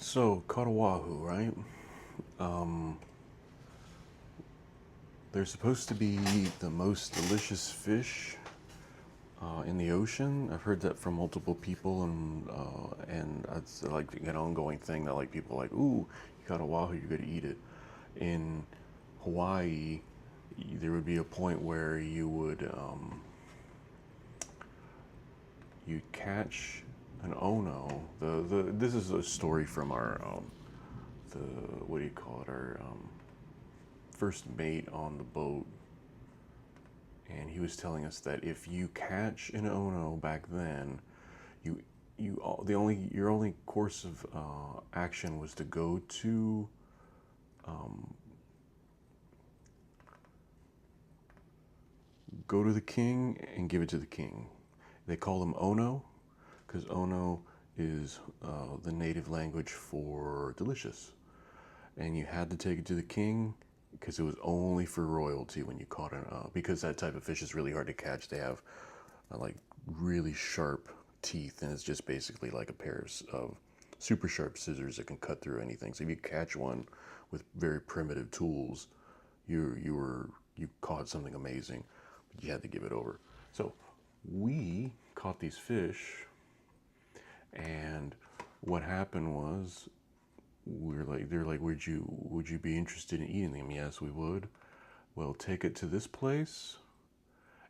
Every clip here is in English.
So, caught a wahoo, right? Um, they're supposed to be the most delicious fish in the ocean. I've heard that from multiple people, and it's like an ongoing thing that like people are like, ooh, you caught a wahoo, you got to eat it. In Hawaii, there would be a point where you'd catch an ono. The this is a story from our the what do you call it, our first mate on the boat, and he was telling us that if you catch an ono back then, you the only your only course of action was to go to the king and give it to the king. They call them ono because ono is the native language for delicious, and you had to take it to the king because it was only for royalty when you caught it. Because that type of fish is really hard to catch. They have like really sharp teeth, and it's just basically like a pair of super sharp scissors that can cut through anything. So if you catch one with very primitive tools, you caught something amazing, but you had to give it over. So we caught these fish, and what happened was they're like, would you be interested in eating them? Yes, we would. Well, take it to this place,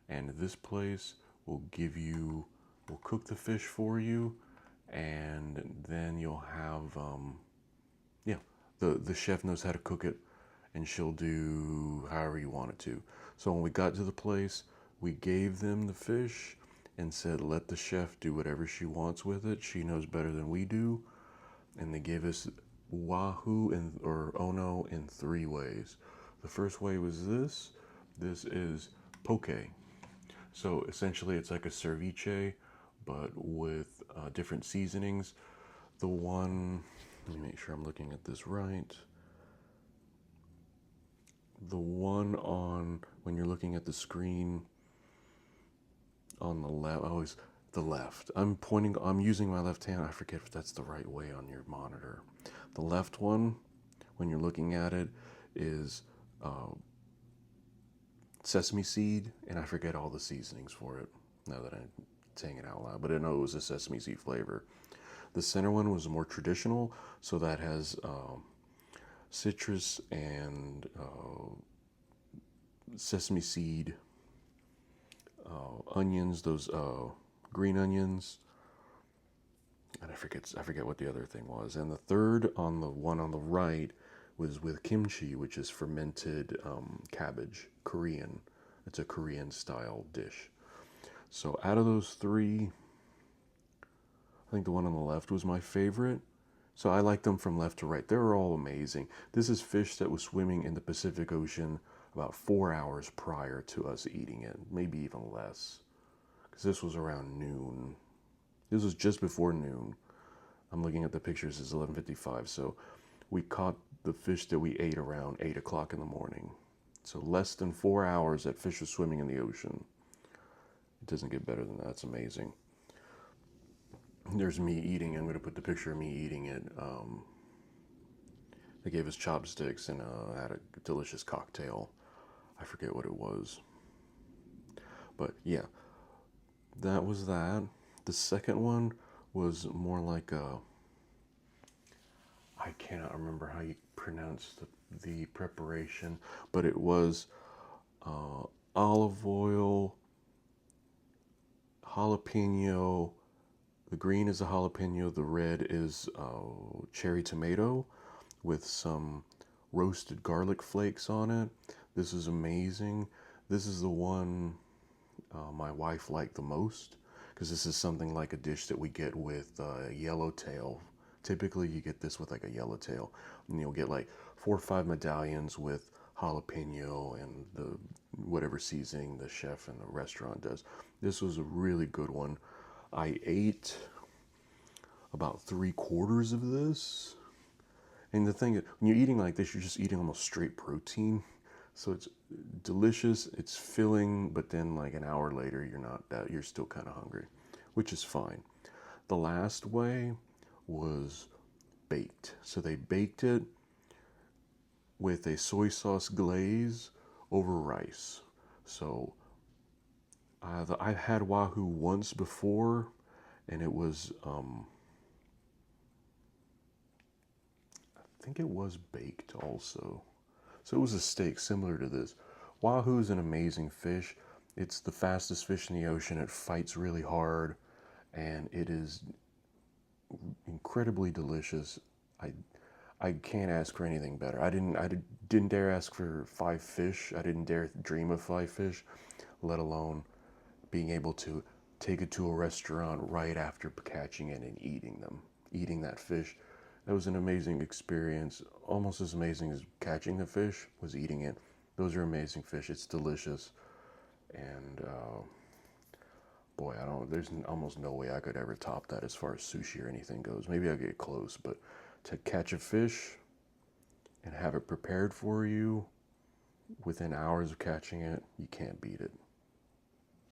and this place will will cook the fish for you, and then you'll have, yeah, the chef knows how to cook it, and she'll do however you want it to. So when we got to the place, we gave them the fish and said, let the chef do whatever she wants with it. She knows better than we do. And they gave us wahoo or ono in three ways. The first way was this. This is poke. So essentially, it's like a ceviche, but with different seasonings. The one, let me make sure I'm looking at this right. The one on, when you're looking at the screen on the left, always the left. I'm using my left hand. I forget if that's the right way on your monitor. The left one, when you're looking at it, is uh, sesame seed, and I forget all the seasonings for it now that I'm saying it out loud, but I know it was a sesame seed flavor. The center one was more traditional, so that has citrus and sesame seed, onions, those green onions, and I forget what the other thing was. And the third on the one on the right was with kimchi, which is fermented cabbage, Korean. It's a Korean style dish. So out of those three, I think the one on the left was my favorite. So I like them from left to right. They're all amazing. This is fish that was swimming in the Pacific Ocean about 4 hours prior to us eating it, maybe even less, because this was around noon. This was just before noon. I'm looking at the pictures. It's 11:55. So we caught the fish that we ate around 8 o'clock in the morning. So less than 4 hours that fish was swimming in the ocean. It doesn't get better than that. It's amazing. There's me eating. I'm going to put the picture of me eating it. They gave us chopsticks and had a delicious cocktail. I forget what it was. But yeah, that was that. The second one was more like a. I cannot remember how you pronounce the preparation, but it was uh, olive oil, jalapeno. The green is a jalapeno, the red is cherry tomato with some roasted garlic flakes on it. This is amazing. This is the one my wife liked the most because this is something like a dish that we get with yellowtail. Typically, you get this with like a yellowtail, and you'll get like 4 or 5 medallions with jalapeno and the whatever seasoning the chef in the restaurant does. This was a really good one. I ate about 3 quarters of this. And the thing is, when you're eating like this, you're just eating almost straight protein. So it's delicious, it's filling, but then like an hour later, you're still kind of hungry, which is fine. The last way was baked. So they baked it with a soy sauce glaze over rice. So I've had wahoo once before, and it was, I think it was baked also. So it was a steak similar to this. Wahoo is an amazing fish. It's the fastest fish in the ocean. It fights really hard, and it is incredibly delicious. I I can't ask for anything better. I didn't dare ask for 5 fish. I didn't dare dream of 5 fish, let alone being able to take it to a restaurant right after catching it and eating them, eating that fish. That was an amazing experience. Almost as amazing as catching the fish was eating it. Those are amazing fish. It's delicious, and boy, I don't. There's almost no way I could ever top that as far as sushi or anything goes. Maybe I get close, but to catch a fish and have it prepared for you within hours of catching it, you can't beat it.